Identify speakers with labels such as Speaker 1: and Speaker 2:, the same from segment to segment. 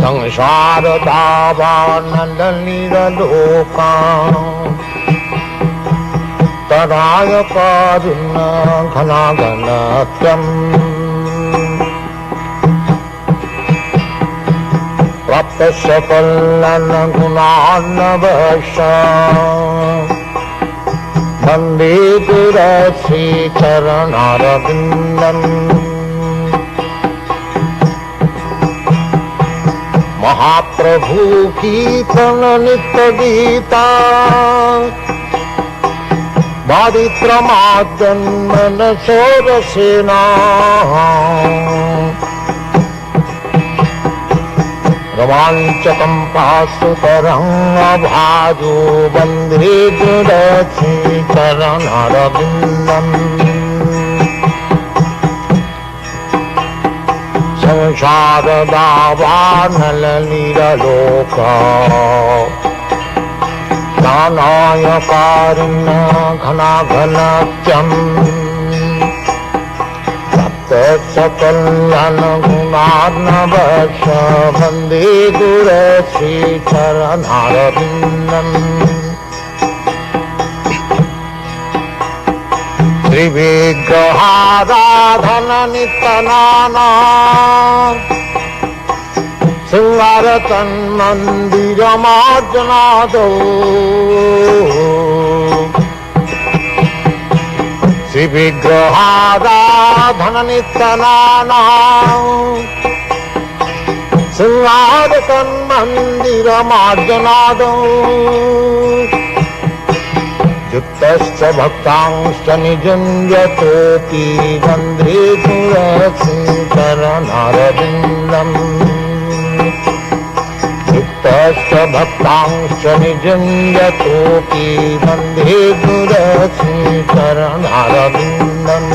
Speaker 1: संसार दावानलनिरलोका तराय कारुण्य घनाघनत्यम् प्राप्त सकलन गुणार्णवश वन्दे गुरश्री चरणारविन्दम् महाप्रभु कीर्तन नित्य गीता बारित्रमाद्यन्मन सोरसेना रोमाञ्चकं पाशुतरङ्गभाजो वन्दे गुरश्री चरणारविन्दम् संसार दावानलनिरलोका नानाय कारुण्य घनाघनत्यम् प्राप्त सकलन गुणार्णवश वन्दे गुरश्री चरणारविन्दम् श्रीविग्रहाराधन नित्यनाना शृंगार तन्मन्दिरमार्जनादौ श्रीविग्रहाराधन नित्यनाना शृंगार तन्मन्दिरमार्जनादौ युक्तश्च भक्तांश्च निजुञ्जतोऽपि वन्दे गुरश्री चरणारविन्दम् युक्तश्च भक्तांश्च निजुञ्जतोऽपि वन्दे गुरश्री चरणारविन्दम्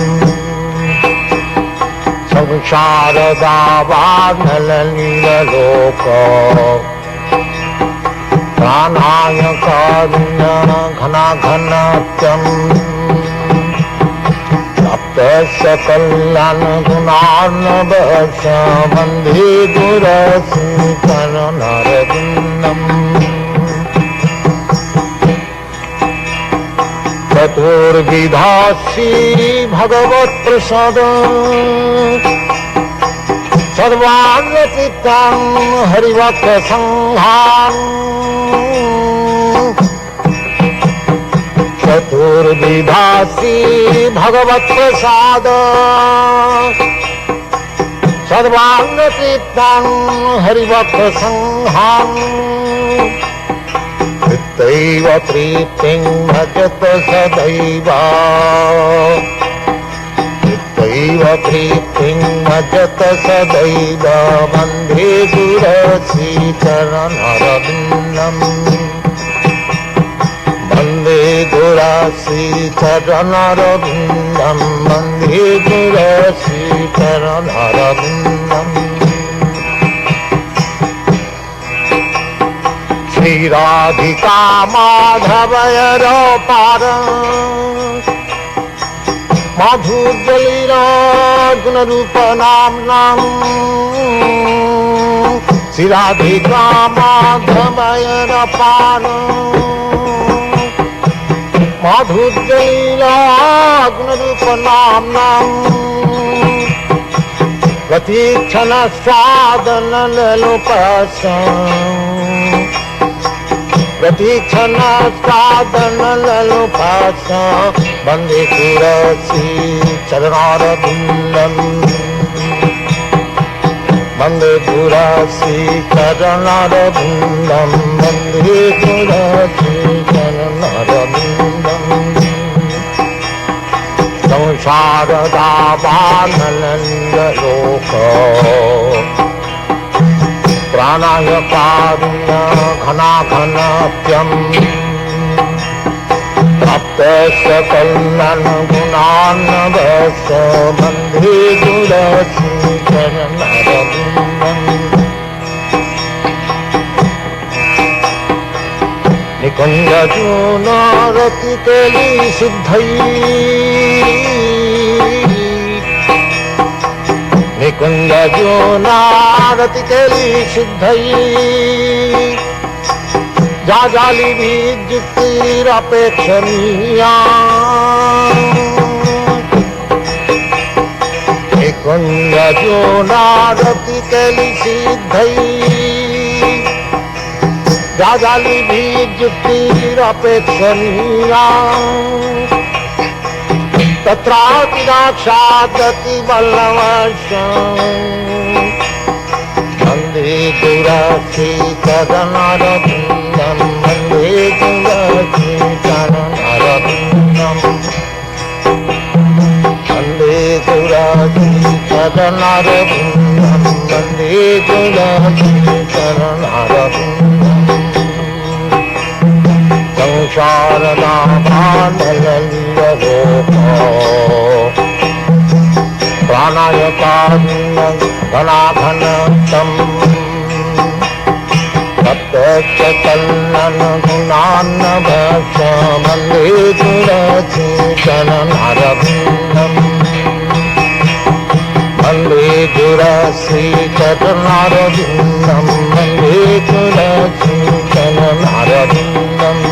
Speaker 1: संसार दावानलनिरलोका प्राणाय कारुण्य घनाघनत्यम् प्राप्त सकलन गुणार्णवश वन्दे गुरश्री चरणारविन्दम् चतुर्विधा श्रीभगवत्प्रसाद सर्वाङ्गचित्तं हरिभक्तसङ्घान् चतुर्विधा श्रीभगवत्प्रसाद सर्वाङ्गचित्तं हरिभक्तसङ्घान् तृप्तैव प्रीतिं भजत सदैव तृप्तैव प्रीतिं भजत सदैव वन्दे गुरश्री चरणारविन्दम् वन्दे गुरश्री चरणारविन्दम् वन्दे गुरश्री चरणारविन्दम् श्रीराधिका माधवयरपार माधुर्यलीलागुणरूपनाम्नाम् श्रीराधिका माधवयरपार माधुर्यलीलागुणरूपनाम्नाम् प्रतीक्षणस्वादनलोपस प्रतीक्षणस्वादनलोपस वन्दे गुरश्री चरणारविन्दम् वन्दे गुरश्री चरणारविन्दम् वन्दे गुरश्री चरणारविन्दम् संसार दावानलनिरलोका प्राणाय कारुण्य घनाघनत्यम् प्राप्त सकलन गुणार्णवश वन्दे गुरश्री चरणारविन्दम् निकुञ्जजूनारतिकेली सिद्धै कुञ्जजोनारति केली सिद्धयी जाजालिभिर्युक्तिरपेक्षणीया कुञ्जजोनारति केली सिद्धयी जाजालिभिर्युक्तिरपेक्षणीया तत्रापि दाक्षादति वल्लभश्याम् वन्दे गुरश्रीचरणरविन्दं वन्दे गुरश्रीचरणरविन्दं वन्दे गुरश्रीचरणरविन्दं वन्दे गुरश्रीचरणरविन्दं संसारनाभानललिलोको प्राणाय कारुण्यं घनाघनतं तप्तचलनगुणान्नभश्च वन्दे गुरश्रीचरणरविन्दं वन्दे गुरश्रीचरणरविन्दं वन्दे गुरश्रीचरणरविन्दम्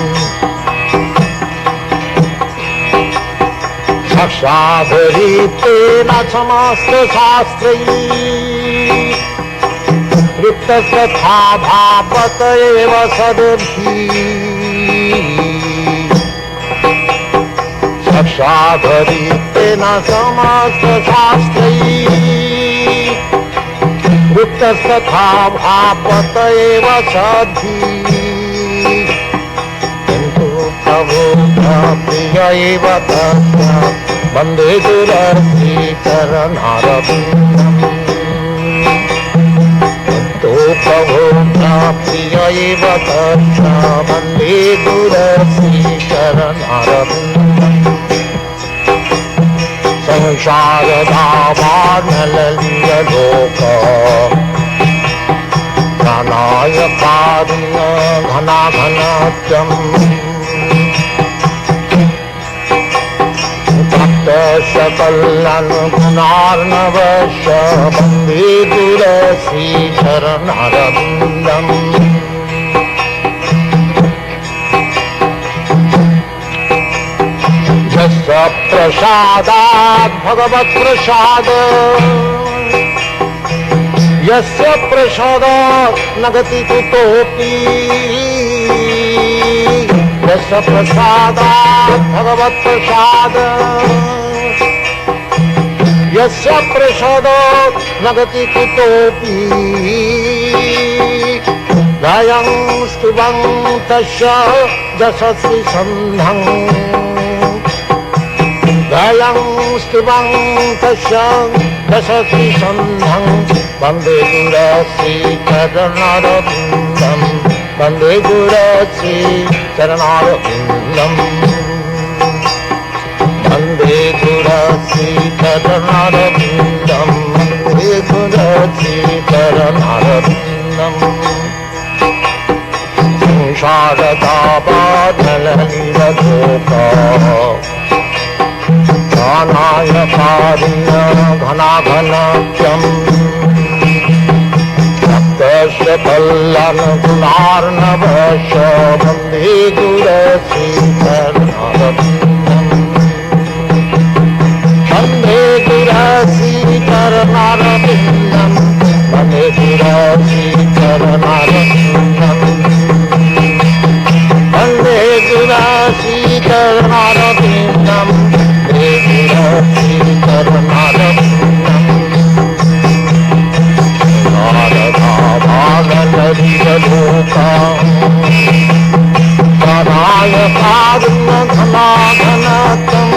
Speaker 1: साक्षादरीतेन समस्तशास्त्रैः वृत्तस्तथा भापत एव सदभिः साक्षादरीतेन समस्तशास्त्रैः वृत्तस्तथा भापत एव सद्भिः प्रभु प्रिय एव तस्य वन्दे गुरश्रीचरणरविन्दम् तो प्रभु प्रिय एव तस्य वन्दे गुरश्रीचरणरविन्दम् संसारदावानललिलोक प्राणाय कारुण्य घनाघनत्यम् सकलनुगुणार्णवश्य वन्दे गुरश्रीचरणरविन्दम् यस्य प्रसादात् भगवत्प्रसाद यस्य प्रसादात् न गति कुतोऽपि यस्य प्रसादात् भगवत्प्रसाद यस्य प्रसादात् न गति कुतोऽपि गायं स्तुवं तस्य यशस्वी सन्धं गायं स्तुवं तस्य यशस्वी सन्धं वन्दे गुरश्रीचरणरविन्दं वन्दे गुरश्रीचरणरविन्दम् वन्दे गुरश्रीचरणरविन्दं वन्दे गुरश्रीचरणरविन्दम् संसारतापादललिलोक प्राणाय कारुण्य घनाघनत्यम् तस्य कल्याणगुणार्णवश्च वन्दे गुरश्रीचरणरविन्दम् वन्दे गुरश्रीचरणरविन्दं वन्दे गुरश्रीचरणरविन्दम् वन्दे गुरश्रीचरणरविन्दं वन्दे गुरश्रीचरणरविन्दम् नारदाभागललिलोका प्राणाय कारुण्यघनाघनत्वम्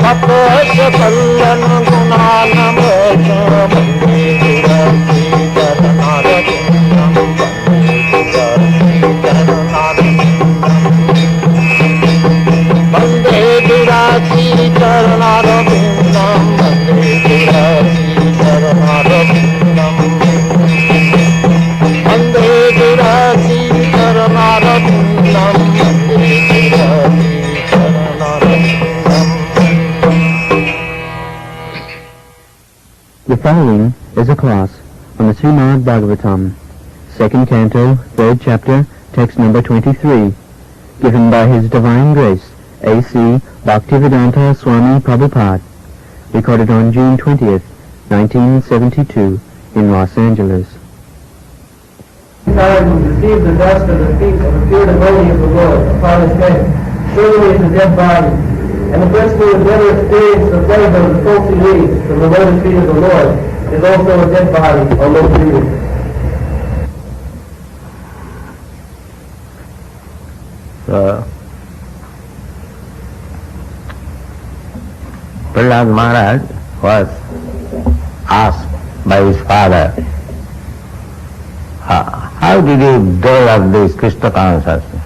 Speaker 1: तपस्य कल्याणगुणार्णवश्च वन्दे गुरश्रीचरणरविन्दं वन्दे गुरश्रीचरणरविन्दम् वन्दे गुरश्रीचरणरविन्दं वन्दे गुरश्रीचरणरविन्दम् वन्दे गुरश्रीचरणरविन्दं वन्दे गुरश्रीचरणरविन्दम्
Speaker 2: following is a class on the Srimad Bhagavatam, second canto, third chapter, text number 23, given by His Divine Grace, A.C. Bhaktivedanta Swami Prabhupada, recorded on June 20th, 1972, in Los Angeles.
Speaker 3: Time he received the dust of the feet of the pure devotee of the Lord upon his head, surely it's a dead body. And the person who has never experienced the flavor of the tulsi leaves from the lotus feet of the Lord is also a dead body, although breathing.
Speaker 1: So, Prahlad Maharaj was asked by his father, how did you develop this Krishna consciousness?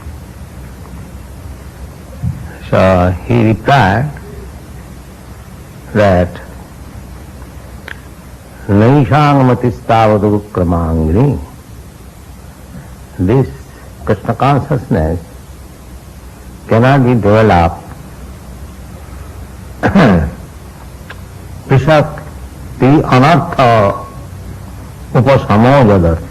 Speaker 1: So he replied that Naishangmatistavad Kramangri, this Krishna consciousness cannot be developed Prishakti Anartha Upasamo Jadat.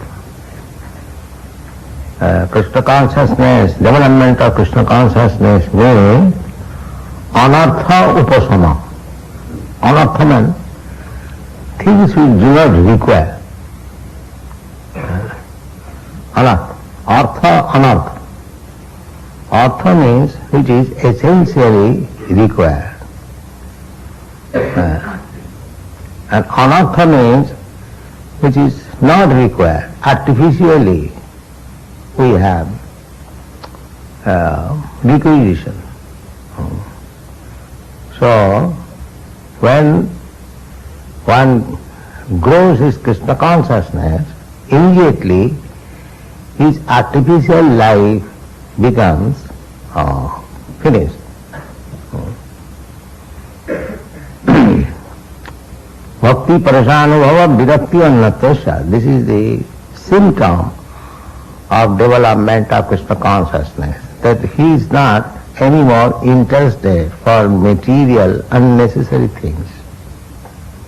Speaker 1: Krishna consciousness, development of Krishna consciousness means Anartha Upasama. Anartha means things which do not require. Anartha. Artha, Anartha. Artha means which is essentially required. And Anartha means which is not required, artificially we have requisition. So, when one grows his Krishna consciousness, immediately his artificial life becomes finished. Bhakti Parashanubhava Virakti Annatasya. This is the symptom of development of Krishna consciousness, that he is not anymore interested for material, unnecessary things.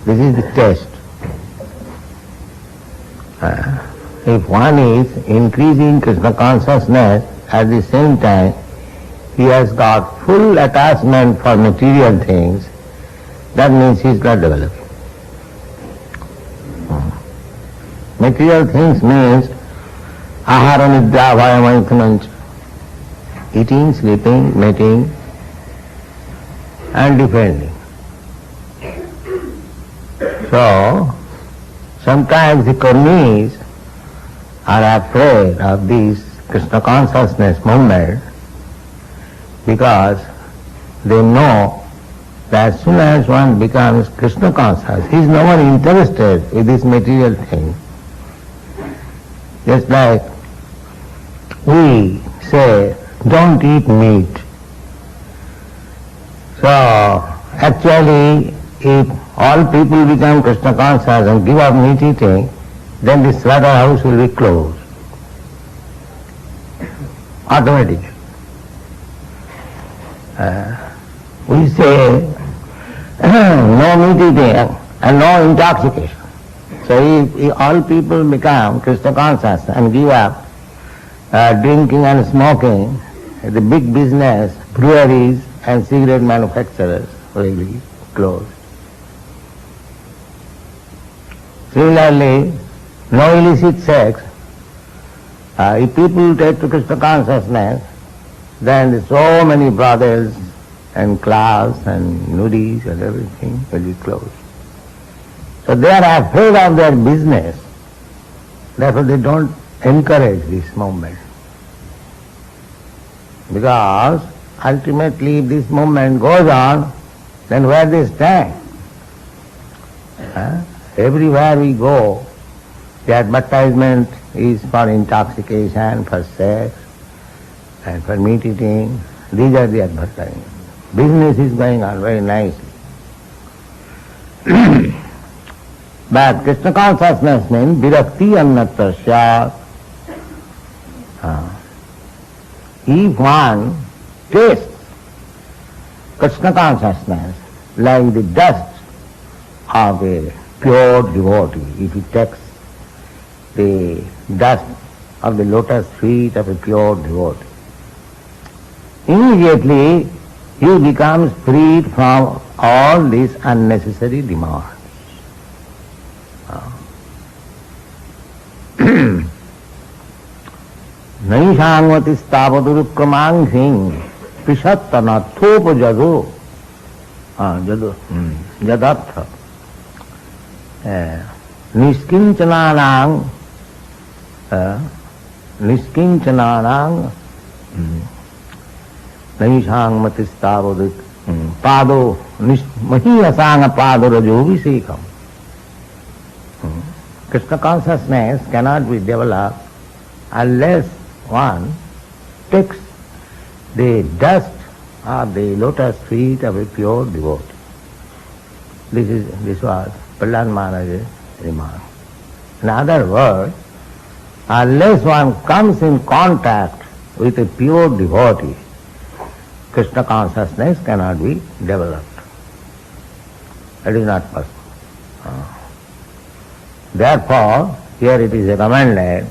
Speaker 1: This is the test. If one is increasing Krishna consciousness, at the same time he has got full attachment for material things, that means he is not developing. Material things means ahara nidra bhayamaithanancha, eating, sleeping, mating and defending. So, sometimes the karmis are afraid of this Krishna consciousness movement because they know that as soon as one becomes Krishna conscious, he is no more interested in this material thing. Just like we say, don't eat meat. So, actually, if all people become Krishna conscious and give up meat eating, then the slaughterhouse will be closed. Automatically. We say, no meat eating and no intoxication. So if all people become Krishna conscious and give up drinking and smoking, the big business, breweries and cigarette manufacturers will be closed. Similarly, no illicit sex. If people take to Krishna consciousness, then so many brothels and clubs and nudies and everything will be closed. So they are afraid of their business, therefore they don't encourage this movement. Because ultimately if this movement goes on, then where they stand? Everywhere we go, the advertisement is for intoxication, for sex, and for meat eating. These are the advertisements. Business is going on very nicely. But Krishna consciousness means virakti annatasya. If one tastes Krishna consciousness like the dust of a pure devotee, if he takes the dust of the lotus feet of a pure devotee, immediately he becomes freed from all these unnecessary demands. Naishangvati stavadurukramanghing pishattanathopa jadartha niskinchananang naishangvati stavaduk pado mahiyasanga pado rajovisekam. Krishna consciousness cannot be developed unless one takes the dust of the lotus feet of a pure devotee. This was Prahlad Maharaj's remark. In other words, unless one comes in contact with a pure devotee, Krishna consciousness cannot be developed. It is not possible. Therefore, here it is recommended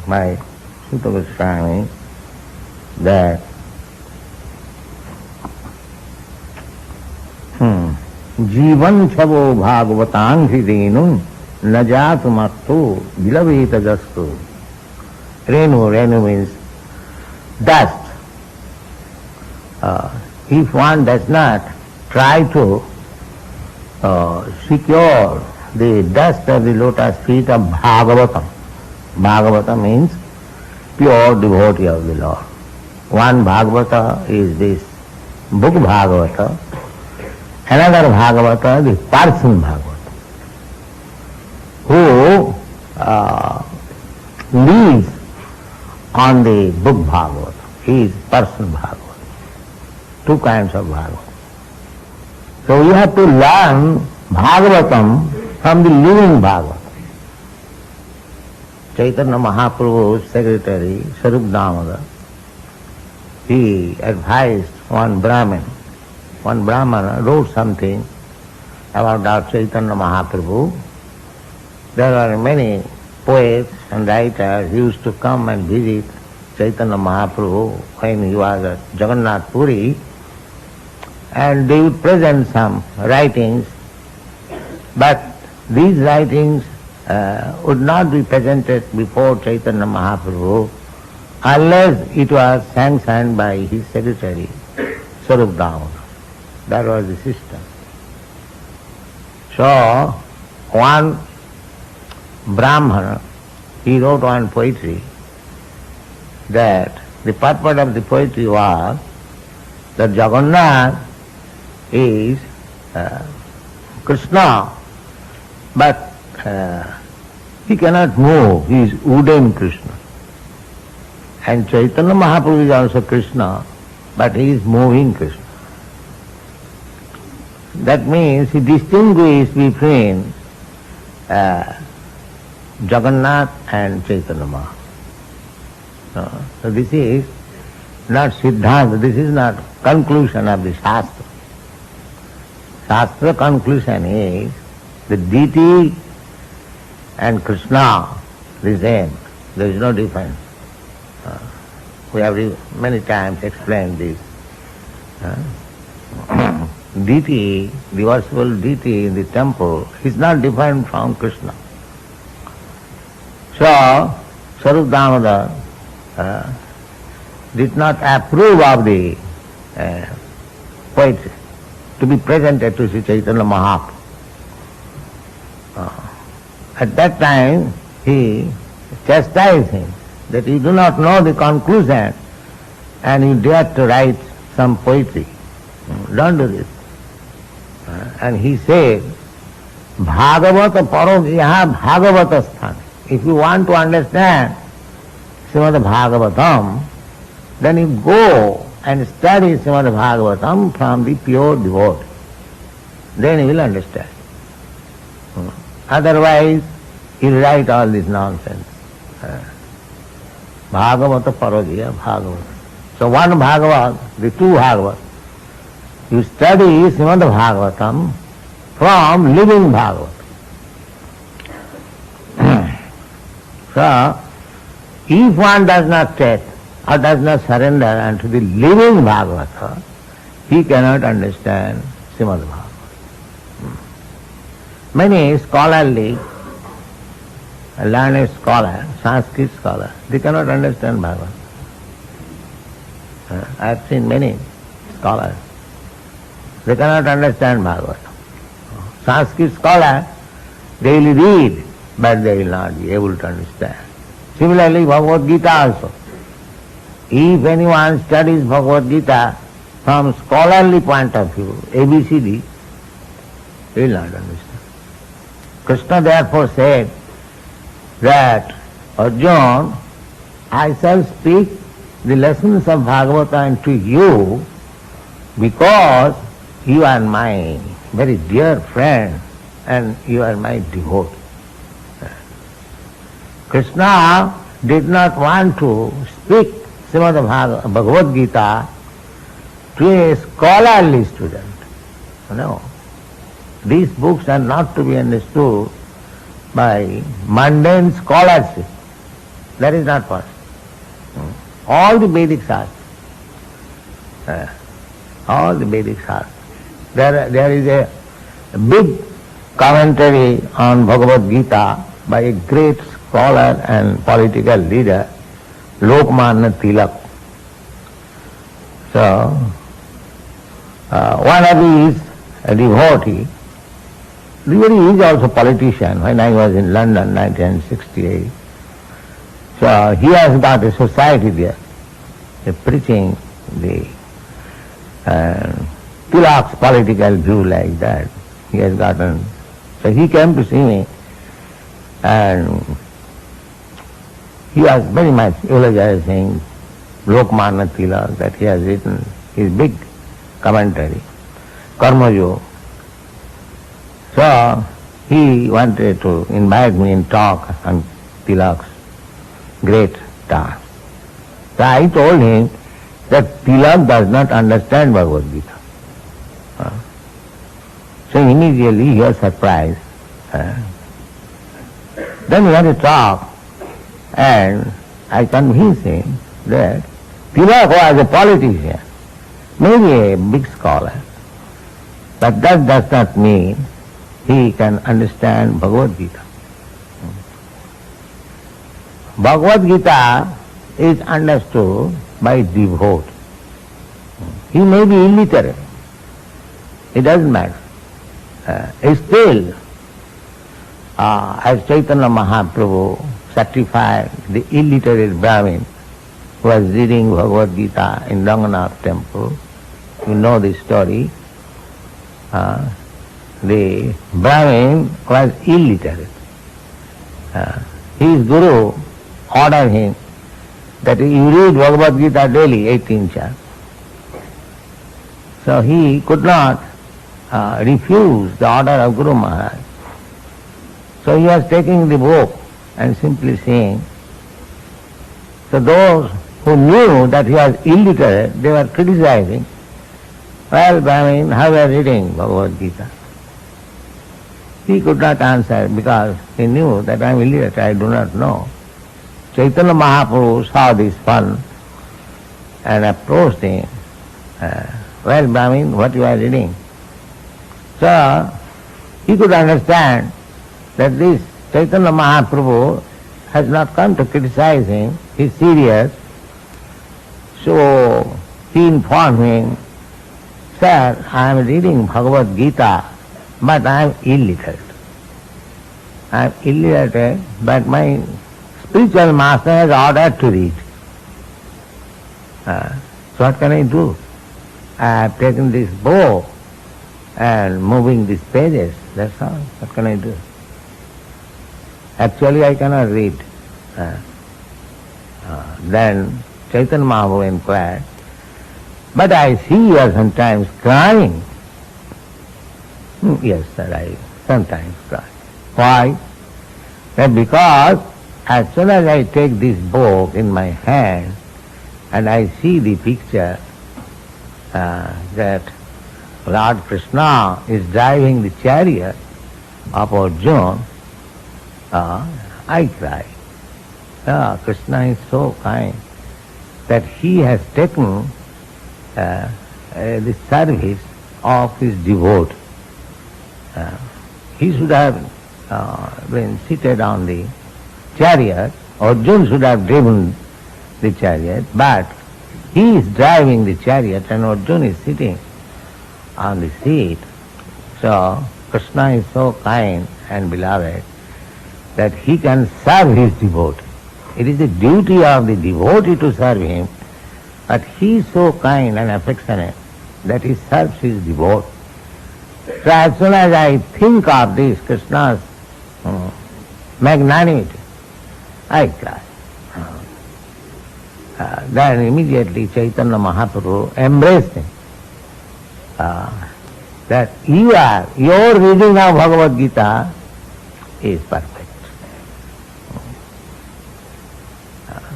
Speaker 1: by Sutta Swami that जीवन छवो भागवतां हृदयनु न जातु मत्तो विलवेत जस्तु. Renu means dust. If one does not try to secure the dust of the lotus feet of Bhagavatam. Bhagavata means pure devotee of the Lord. One Bhagavata is this book Bhagavata, another Bhagavata is the person Bhagavata, who lives on the book Bhagavata. He is person Bhagavata. Two kinds of Bhagavata. So you have to learn Bhagavatam from the living Bhagavata. Chaitanya Mahaprabhu's secretary, Swarup Damodar, he advised one Brahmin. One Brahmana wrote something about our Chaitanya Mahaprabhu. There were many poets and writers who used to come and visit Chaitanya Mahaprabhu when he was at Jagannath Puri, and they would present some writings, but these writings would not be presented before Chaitanya Mahaprabhu unless it was sanctioned by his secretary, Swarup Damodar. That was the system. So, one Brahmana, he wrote one poetry that the purport of the poetry was that Jagannath is Krishna, but he cannot move, he is wooden Krishna. And Chaitanya Mahaprabhu is also Krishna, but he is moving Krishna. That means he distinguished between Jagannath and Chaitanya Mahaprabhu. So this is not Siddhanta, this is not conclusion of the Shastra. Shastra conclusion is the deity and Krishna the same. There is no difference. We have many times explained this. Deity, the worshipful deity in the temple, is not different from Krishna. So, Swarup Damodar did not approve of the poetry to be presented to Sri Chaitanya Mahaprabhu. At that time, he chastised him that you do not know the conclusion and you dare to write some poetry. Don't do this. And he said, Bhagavata Parog Yaha Bhagavata Sthan. If you want to understand Srimad Bhagavatam, then you go and study Srimad Bhagavatam from the pure devotee. Then you will understand. Otherwise, you write all this nonsense. Bhagavata Parodiya Bhagavata. So one Bhagavat, the two Bhagavat. You study Srimad Bhagavatam from living Bhagavad. So, if one does not take or does not surrender unto the living Bhagavata, he cannot understand Srimad Bhagavatam. Many scholarly, learned scholar, Sanskrit scholar, they cannot understand Bhagavatam. I have seen many scholars. They cannot understand Bhagavatam. Sanskrit scholar, they will read, but they will not be able to understand. Similarly, Bhagavad Gita also. If anyone studies Bhagavad Gita from scholarly point of view, ABCD, he will not understand. Krishna therefore said that, Arjuna, I shall speak the lessons of Bhagavata unto you because you are my very dear friend and you are my devotee. Krishna did not want to speak Srimad Bhagavad Gita to a scholarly student. No. These books are not to be understood by mundane scholarship. That is not possible. All the Vedic Shastras, there is a big commentary on Bhagavad Gita by a great scholar and political leader, Lokmanya Tilak. So, one of these a devotee, he is also a politician. When I was in London, 1968, so he has got a society there, preaching the Tilak's political view like that. He has gotten. So he came to see me, and he was very much eulogizing Lokmanya Tilak, that he has written his big commentary, Karma Yoga. So he wanted to invite me and talk on Tilak's great task. So I told him that Tilak does not understand Bhagavad Gita. So immediately he was surprised. Then we had a talk, and I convinced him that Tilak was a politician, maybe a big scholar, but that does not mean he can understand Bhagavad Gita. Bhagavad Gita is understood by devotee. He may be illiterate. It doesn't matter. Still, as Chaitanya Mahaprabhu sacrificed the illiterate Brahmin who was reading Bhagavad Gita in Ranganath temple, you know the story. The Brahmin was illiterate. His guru ordered him that you read Bhagavad Gita daily, 18 chapters. So he could not refuse the order of Guru Maharaj. So he was taking the book and simply saying. So those who knew that he was illiterate, they were criticizing. Well, Brahmin, how are you reading Bhagavad Gita? He could not answer because he knew that I am illiterate, I do not know. Chaitanya Mahaprabhu saw this fun and approached him. Well, Brahmin, what you are reading? So he could understand that this Chaitanya Mahaprabhu has not come to criticize him, he is serious. So he informed him, Sir, I am reading Bhagavad Gita, but I am illiterate. I am illiterate, but my spiritual master has ordered to read. So what can I do? I have taken this bow and moving these pages, that's all. What can I do? Actually I cannot read. Then Chaitanya Mahaprabhu inquired, but I see you are sometimes crying. Yes, sir, I sometimes cry. Why? That because as soon as I take this book in my hand and I see the picture that Lord Krishna is driving the chariot of Arjuna, I cry. Krishna is so kind that he has taken the service of his devotee. He should have been seated on the chariot, Arjuna should have driven the chariot, but he is driving the chariot and Arjuna is sitting on the seat. So Krishna is so kind and beloved that he can serve his devotee. It is the duty of the devotee to serve him, but he is so kind and affectionate that he serves his devotee. So as soon as I think of this, Krishna's magnanimity, I cry. Then immediately Chaitanya Mahaprabhu embraced him. That your reading of Bhagavad Gita is perfect.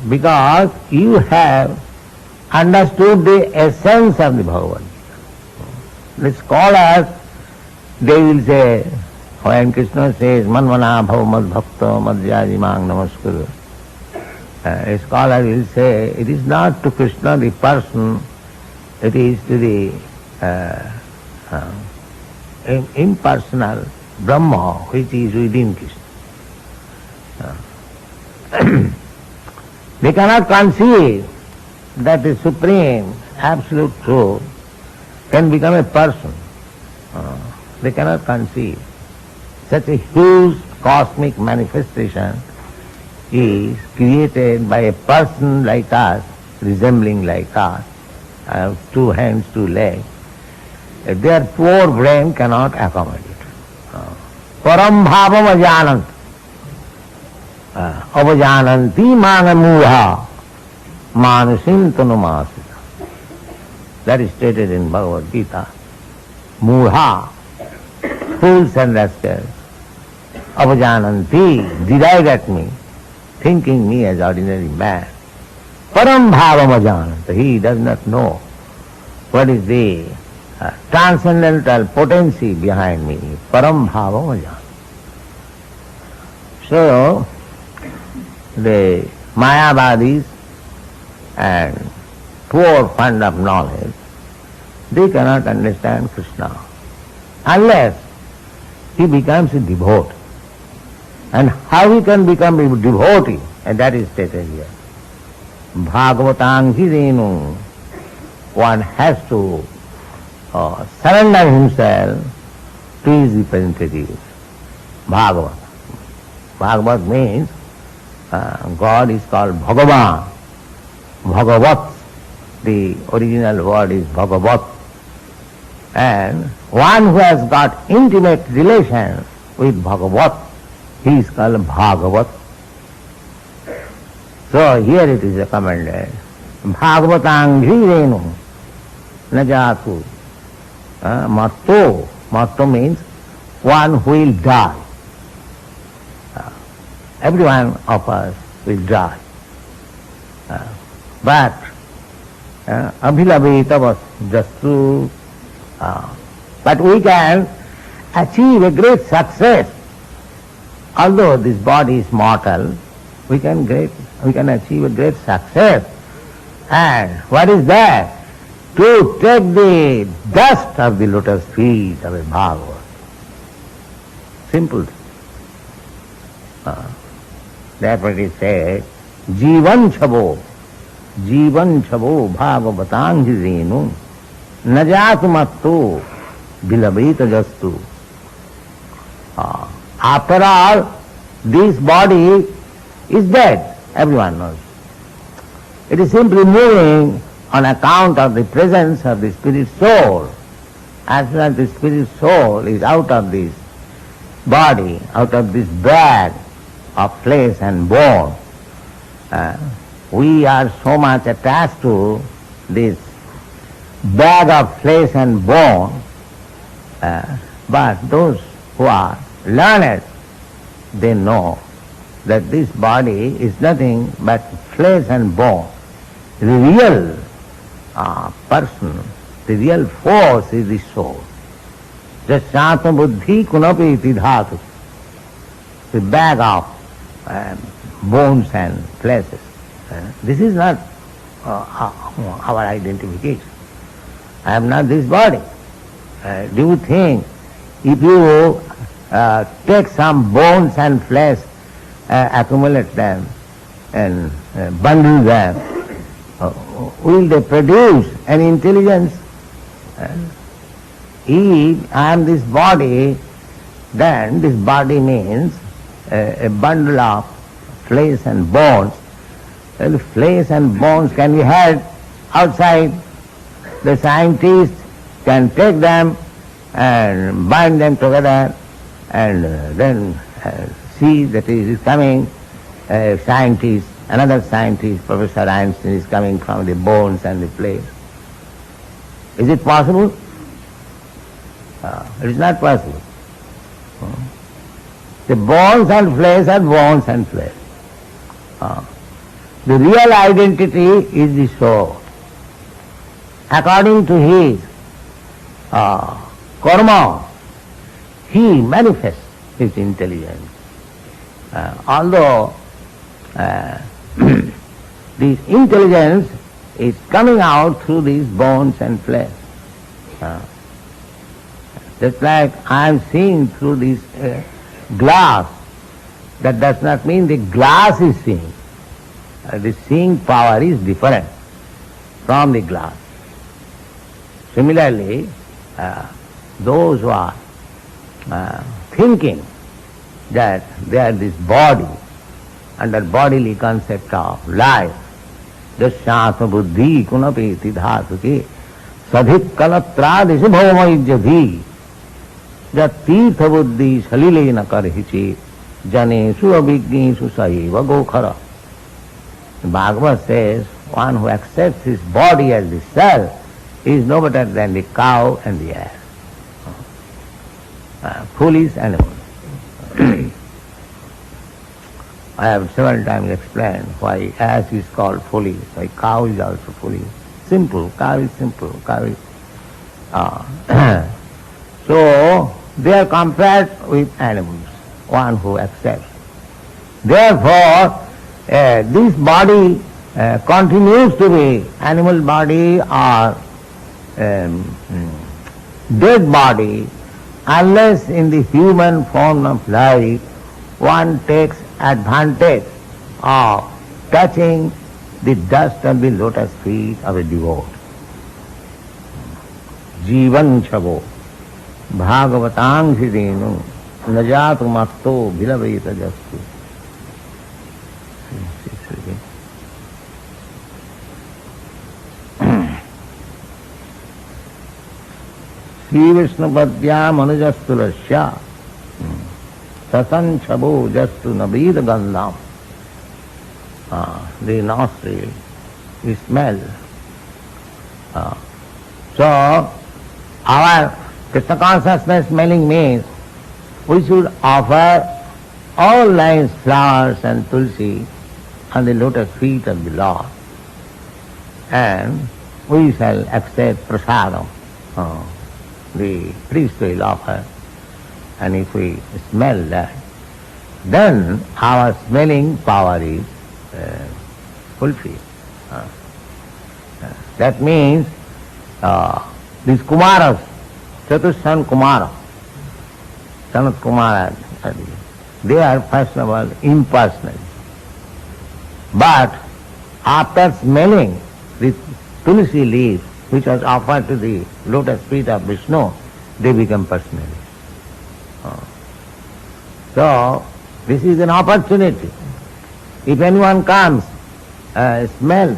Speaker 1: Because you have understood the essence of the Bhagavad Gita. The scholars, they will say, when Krishna says, Manvana bhava mad bhakta madhyaji mang namaskuru, a scholar will say, it is not to Krishna the person, it is to the impersonal Brahma which is within Krishna. They cannot conceive that the supreme, absolute truth can become a person. They cannot conceive. Such a huge cosmic manifestation is created by a person like us, resembling like us, two hands, two legs. Their poor brain cannot accommodate. Param bhavam ajanant. Avajananti manamudha manusim tanumasita. That is stated in Bhagavad Gita. Mudha, fools and rascals. Avajananti, deride at me, thinking me as ordinary man. Param bhavam ajananta. He does not know what is the transcendental potency behind me. Param bhavam ajananta. So, the Mayavadis and poor fund of knowledge, they cannot understand Krishna unless he becomes a devotee. And how he can become a devotee, and that is stated here. Bhagavatang hidenu. One has to surrender himself to his representative. Bhagavat. Bhagavat means God is called Bhagavan. Bhagavat, the original word is Bhagavat. And one who has got intimate relation with Bhagavat, he is called Bhagavat. So here it is recommended, Bhagavatang dhirenu najatu. Matto. Matto means one who will die. Every one of us will die. But abhilavitavas jastu. But we can achieve a great success. Although this body is mortal, we can achieve a great success. And what is that? To take the dust of the lotus feet of a Bhagavat. Simple. Therefore it is said, Jivan chavo bhagavatang renu najatu mattu bilabita jastu. After all, this body is dead, everyone knows. It is simply moving on account of the presence of the spirit soul. As soon as the spirit soul is out of this body, out of this bag of flesh and bone, we are so much attached to this bag of flesh and bone, but those who are learned, they know that this body is nothing but flesh and bone. The real person The real force is the soul. Just shanta buddhi kunapi iti dhatu. The bag of bones and fleshes. This is not our identification. I am not this body. Do you think if you take some bones and flesh, accumulate them and bundle them, will they produce an intelligence? If I am this body, then this body means a bundle of flesh and bones. Well, flesh and bones can be had outside. The scientists can take them and bind them together and then see that it is coming. Scientist, another scientist, Professor Einstein, is coming from the bones and the flesh. Is it possible? It is not possible. The bones and flesh are bones and flesh. The real identity is the soul. According to his karma, he manifests his intelligence. Although this intelligence is coming out through these bones and flesh. Just like I am seeing through this glass, that does not mean the glass is seeing. The seeing power is different from the glass. Similarly, those who are thinking that they are this body, under bodily concept of life, jasyāsa buddhi kunapeti dhātuke sadhik kalatrādishu bhavamaijyabhi jat tīrtha buddhi salilena karhiche janesu abhigneshu saeva gokhara. Bhagavad says, one who accepts his body as the self is no better than the cow and the ass. Foolish animal. I have several times explained why ass is called foolish, why cow is also foolish. Simple, cow is simple, cow is... So, they are compared with animals, one who accepts. Therefore, this body continues to be animal body or dead body unless in the human form of life one takes advantage of touching the dust of the lotus feet of a devotee. Jivan chavo bhagavatang hridenu najatu matto vilaveta jastu. Sri Vishnu Padya Manujastulasya Sasan Chabo Jastu Nabida Gandham. The nostril, the smell. So, our Krishna consciousness smelling means we should offer all nice flowers and tulsi on the lotus feet of the Lord, and we shall accept prasadam. The priest will offer, and if we smell that, then our smelling power is fulfilled. That means these Kumaras, Chatushan Kumara, Sanat Kumara, they are first of all impersonal. But after smelling the tulsi leaf, which was offered to the lotus feet of Vishnu, they become personal. So, this is an opportunity. If anyone comes, smells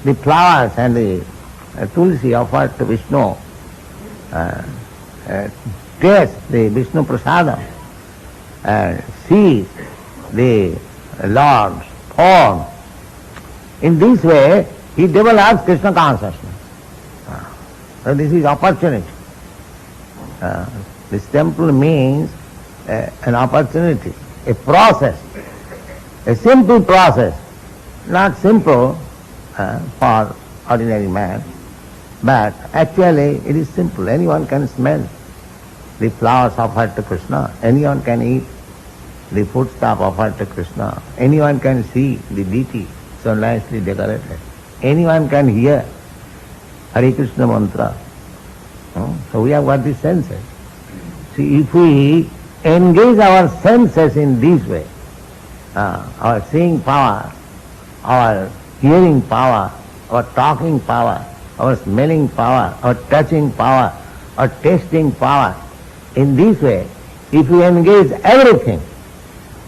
Speaker 1: the flowers and the tulsi offered to Vishnu, tastes the Vishnu prasadam, and sees the Lord's form, in this way he develops Krishna consciousness. So this is opportunity. This temple means an opportunity, a process, a simple process, not simple for ordinary man, But actually it is simple. Anyone can smell the flowers offered to Krishna. Anyone can eat the foodstuff offered to Krishna. Anyone can see the deity so nicely decorated. Anyone can hear Hare Krishna mantra. So we have got the senses. See, if we engage our senses in this way, our seeing power, our hearing power, our talking power, our smelling power, our touching power, our tasting power, in this way, if we engage everything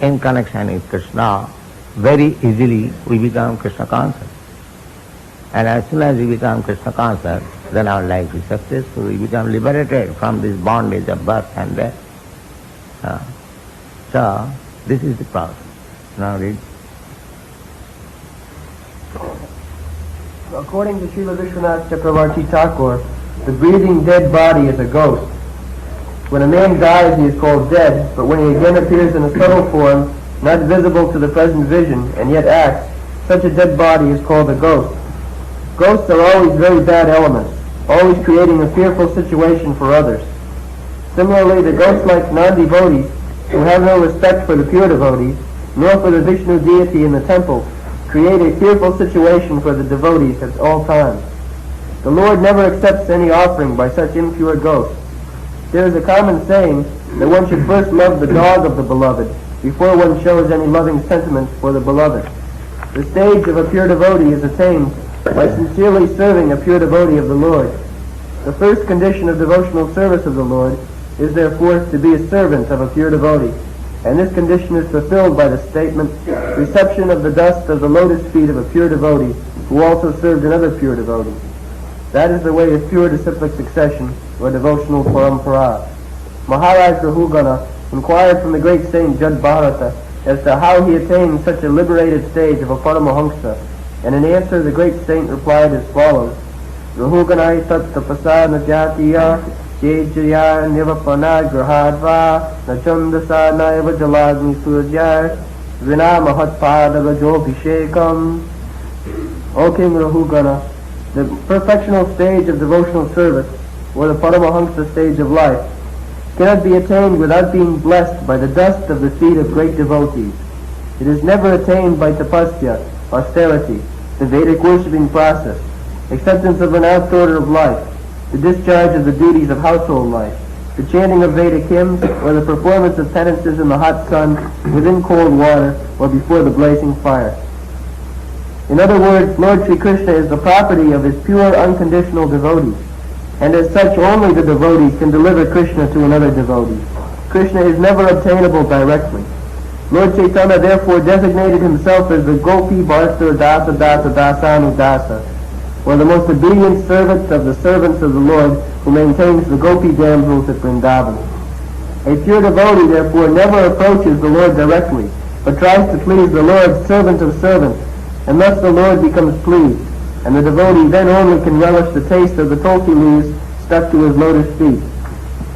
Speaker 1: in connection with Krishna, very easily we become Krishna conscious. And as soon as we become Krishna conscious, then our life is successful. We become liberated from this bondage of birth and death. So, this is the process. Now read.
Speaker 3: According to Srila Vishwanath Chakravarti Thakur, the breathing dead body is a ghost. When a man dies, he is called dead, but when he again appears in a subtle form, not visible to the present vision, and yet acts, such a dead body is called a ghost. Ghosts are always very bad elements, always creating a fearful situation for others. Similarly, the ghost-like non-devotees, who have no respect for the pure devotees, nor for the Vishnu deity in the temple, create a fearful situation for the devotees at all times. The Lord never accepts any offering by such impure ghosts. There is a common saying that one should first love the dog of the beloved before one shows any loving sentiments for the beloved. The stage of a pure devotee is attained by sincerely serving a pure devotee of the Lord. The first condition of devotional service of the Lord is therefore to be a servant of a pure devotee, and this condition is fulfilled by the statement, reception of the dust of the lotus feet of a pure devotee who also served another pure devotee. That is the way of pure disciplic succession, or devotional parampara. Maharaj Rahugana inquired from the great saint Jad Bharata as to how he attained such a liberated stage of a Paramahamsa, and in answer the great saint replied as follows: Rahuganai tat tapasa najatiya jejaya nivapana grahadva nachandasa naiva jalagni surjaya vina mahatpadavajobhishekam. O King Rahugana, the perfectional stage of devotional service, or the Paramahamsa stage of life, cannot be attained without being blessed by the dust of the feet of great devotees. It is never attained by tapasya, austerity, the Vedic worshipping process, acceptance of an order of life, the discharge of the duties of household life, the chanting of Vedic hymns, or the performance of penances in the hot sun, within cold water, or before the blazing fire. In other words, Lord Sri Krishna is the property of his pure, unconditional devotees, and as such only the devotees can deliver Krishna to another devotee. Krishna is never obtainable directly. Lord Chaitanya therefore designated himself as the Gopi Bharta Dasa Dasa Dasanu Dasa, or the most obedient servant of the servants of the Lord, who maintains the Gopi damsels at Vrindavan. A pure devotee therefore never approaches the Lord directly, but tries to please the Lord, servant of servants, and thus the Lord becomes pleased, and the devotee then only can relish the taste of the tulsi leaves stuck to his lotus feet.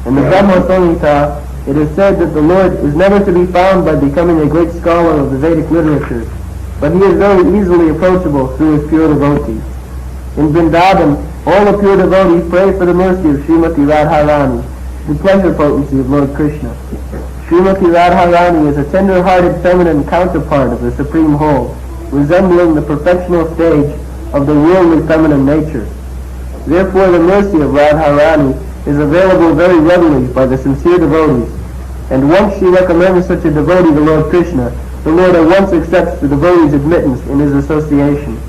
Speaker 3: In the Brahma Samhita, it is said that the Lord is never to be found by becoming a great scholar of the Vedic literature, but he is very easily approachable through his pure devotees. In Vrindavan, all the pure devotees pray for the mercy of Srimati Radharani, the pleasure potency of Lord Krishna. Srimati Radharani is a tender-hearted feminine counterpart of the Supreme Whole, resembling the perfectional stage of the worldly feminine nature. Therefore the mercy of Radharani is available very readily by the sincere devotees, and once she recommends such a devotee to Lord Krishna, the Lord at once accepts the devotee's admittance in his association.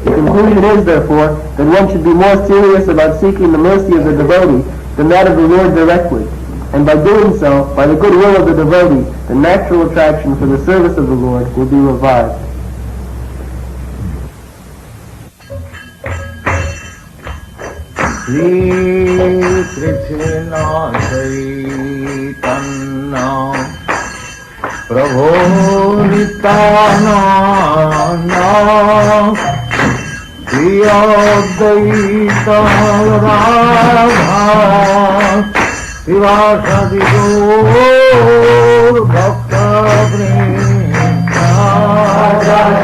Speaker 3: The conclusion is, therefore, that one should be more serious about seeking the mercy of the devotee than that of the Lord directly, and by doing so, by the goodwill of the devotee, the natural attraction for the service of the Lord will be revived.
Speaker 1: Shri Krishna Chaitanya Prabhu Nityananda Shri Advaita Radha Sivasadi Gaur Bhakta Vrinda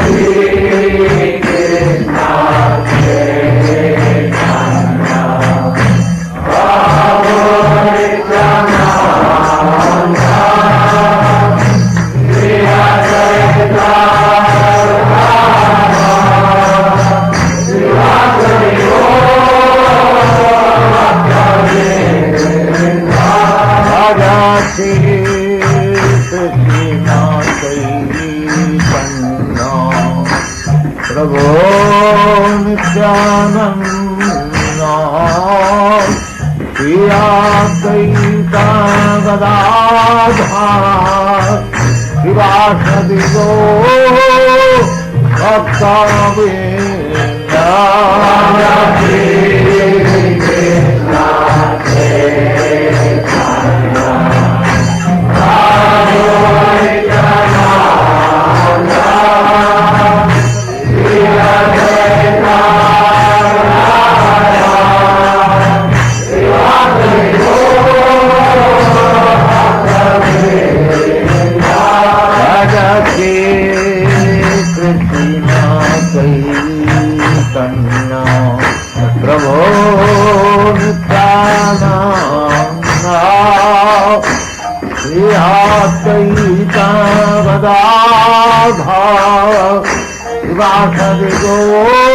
Speaker 1: Shri Krishna Chaitanya Chaitanya Prabhu Nityananda Shri Advaita Gadadhar Shivasadi Gaur Bhaktivedanta Prabhu Nityananda Shri Advaita Gadadhar Shivasadi Gaur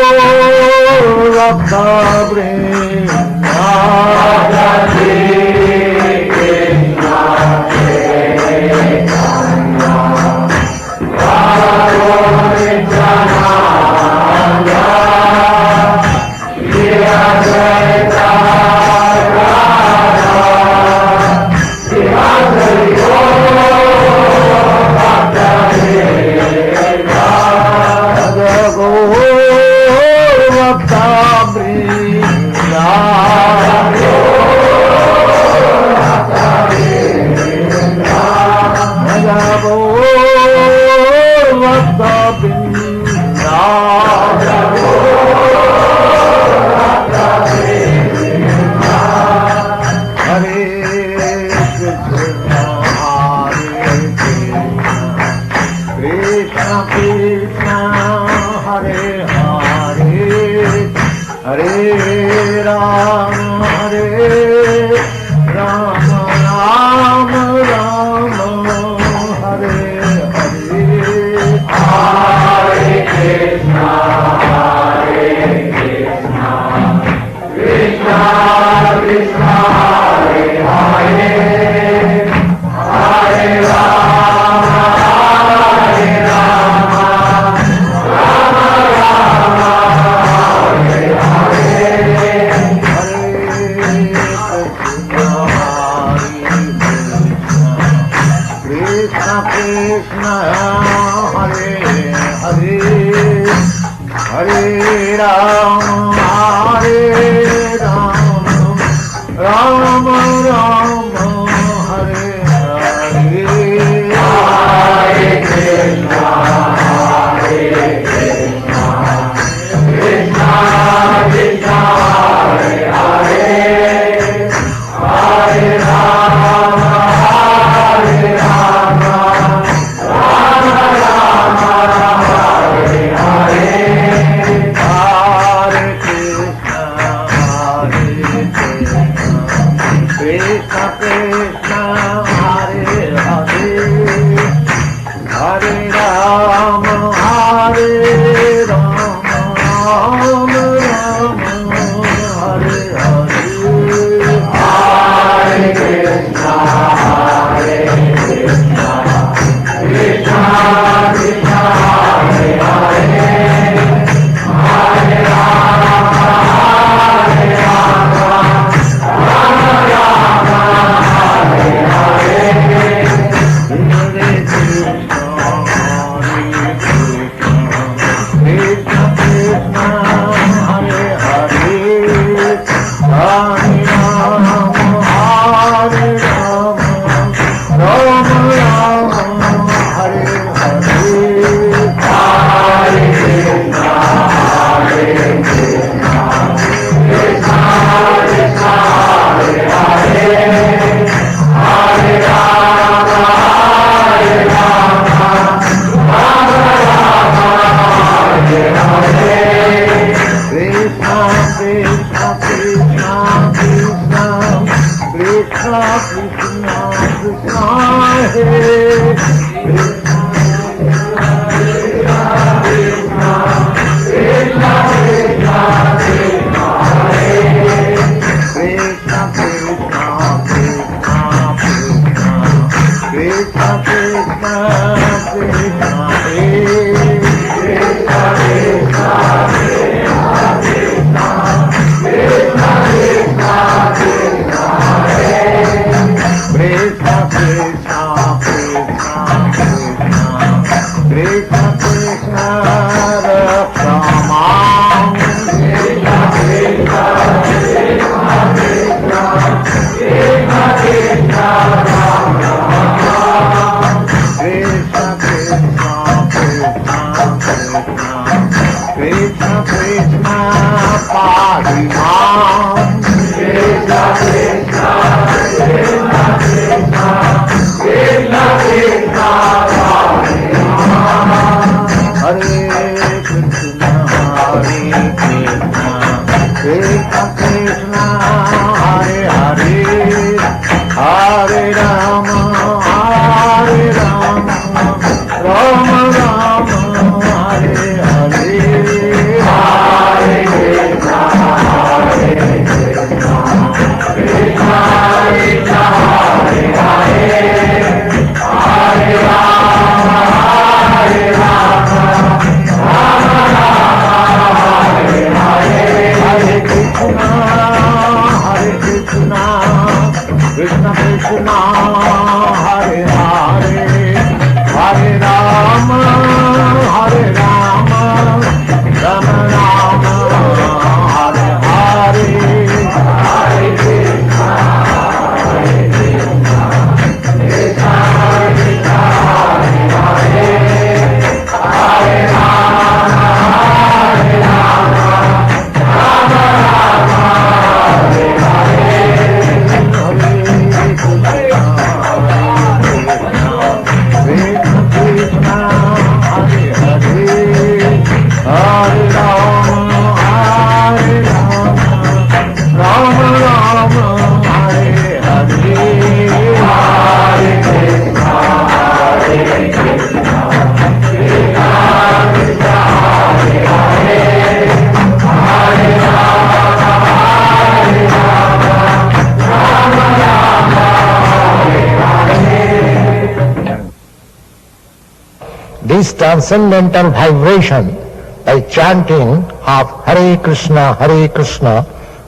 Speaker 4: This transcendental vibration by chanting of Hare Krishna,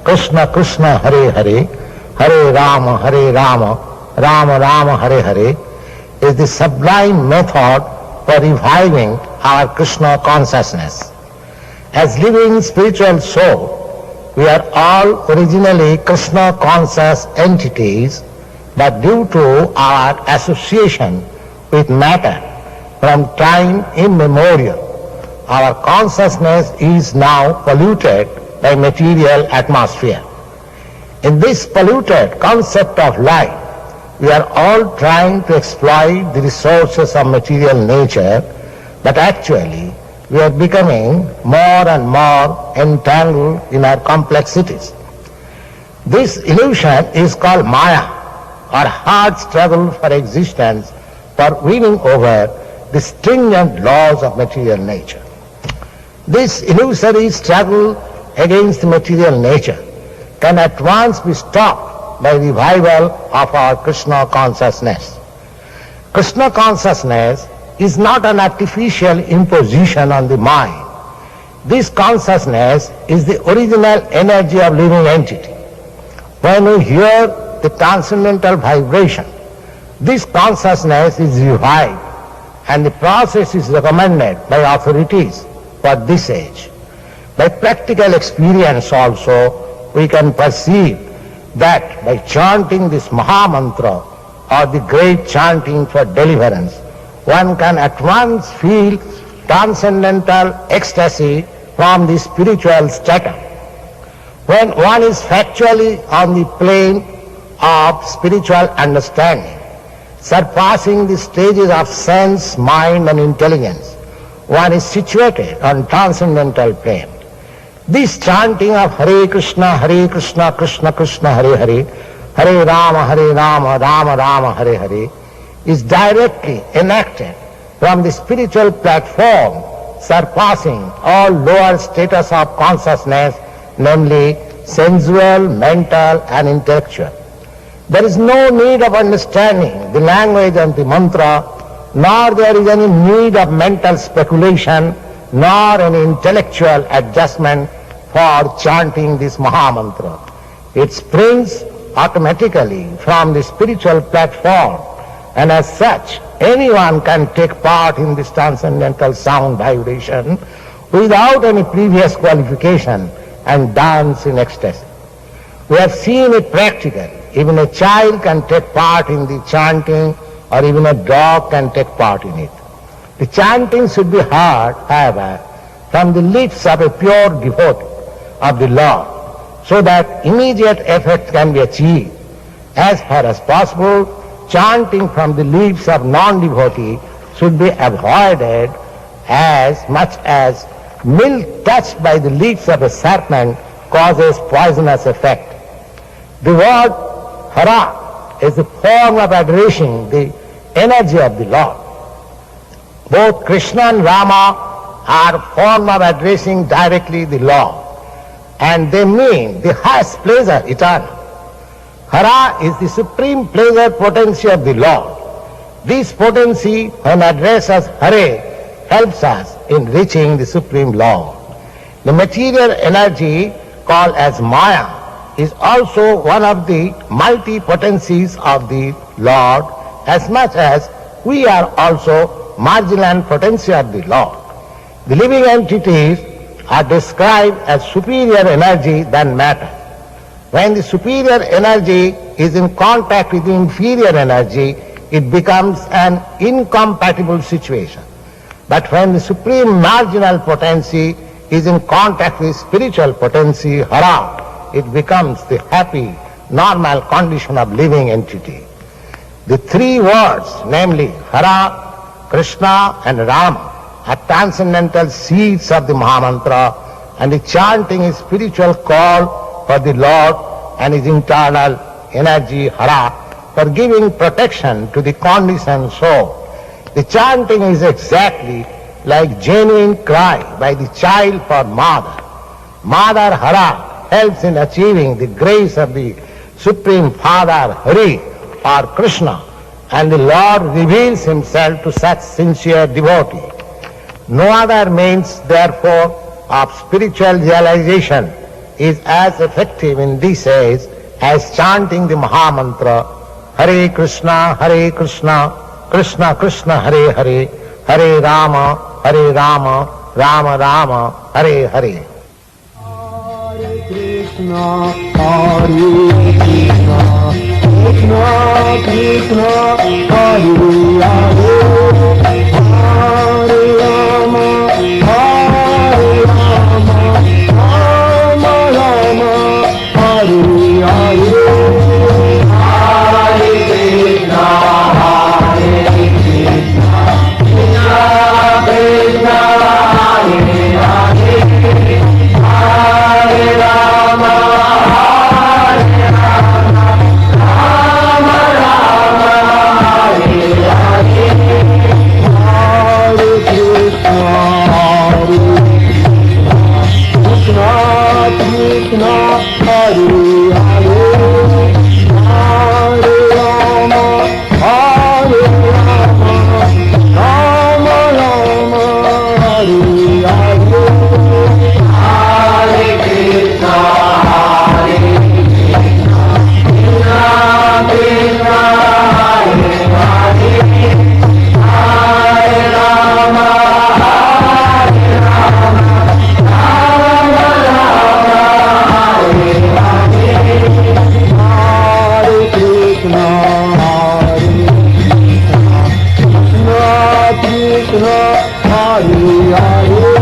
Speaker 4: Krishna Krishna, Hare Hare, Hare Rama, Rama Rama, Hare Hare, is the sublime method for reviving our Krishna consciousness. As living spiritual soul, we are all originally Krishna conscious entities, but due to our association with matter from time immemorial, our consciousness is now polluted by material atmosphere. In this polluted concept of life, we are all trying to exploit the resources of material nature, but actually we are becoming more and more entangled in our complexities. This illusion is called Maya, or hard struggle for existence, for winning over the stringent laws of material nature. This illusory struggle against material nature can at once be stopped by revival of our Krishna consciousness. Krishna consciousness is not an artificial imposition on the mind. This consciousness is the original energy of living entity. When we hear the transcendental vibration, this consciousness is revived, and the process is recommended by authorities for this age. By practical experience also, we can perceive that by chanting this Maha Mantra, or the great chanting for deliverance, one can at once feel transcendental ecstasy from the spiritual stratum. When one is factually on the plane of spiritual understanding, surpassing the stages of sense, mind and intelligence, one is situated on transcendental plane. This chanting of Hare Krishna, Krishna Krishna, Hare Hare, Hare Rama, Rama Rama, Hare Hare, is directly enacted from the spiritual platform, surpassing all lower status of consciousness, namely sensual, mental and intellectual. There is no need of understanding the language of the mantra, nor there is any need of mental speculation, nor any intellectual adjustment for chanting this Maha Mantra. It springs automatically from the spiritual platform and as such, anyone can take part in this transcendental sound vibration without any previous qualification and dance in ecstasy. We have seen it practically. Even a child can take part in the chanting, or even a dog can take part in it. The chanting should be heard, however, from the lips of a pure devotee of the Lord, so that immediate effect can be achieved. As far as possible, chanting from the lips of non-devotee should be avoided, as much as milk touched by the lips of a serpent causes poisonous effect. The word hara is a form of addressing the energy of the Lord. Both Krishna and Rama are form of addressing directly the Lord, and they mean the highest pleasure eternal. Hara is the supreme pleasure potency of the Lord. This potency, when addressed as Hare, helps us in reaching the supreme Lord. The material energy called as Maya is also one of the multi-potencies of the Lord, as much as we are also marginal potency of the Lord. The living entities are described as superior energy than matter. When the superior energy is in contact with the inferior energy, it becomes an incompatible situation. But when the supreme marginal potency is in contact with spiritual potency, Hara, it becomes the happy, normal condition of living entity. The three words, namely Hara, Krishna and Rama, are transcendental seeds of the Mahamantra, and the chanting is spiritual call for the Lord and his internal energy, Hara, for giving protection to the conditioned soul. The chanting is exactly like genuine cry by the child for mother. Mother Hara helps in achieving the grace of the Supreme Father Hari or Krishna, and the Lord reveals himself to such sincere devotee. No other means, therefore, of spiritual realization is as effective in this age as chanting the Mahamantra, Hare Krishna, Krishna Krishna, Hare Hare, Hare Rama, Rama Rama, Hare Hare.
Speaker 5: Hare Krishna, Krishna Krishna, Hare Hare, Hare Rama, Rama Rama, Hare Hare. Krishna, Hare Hare.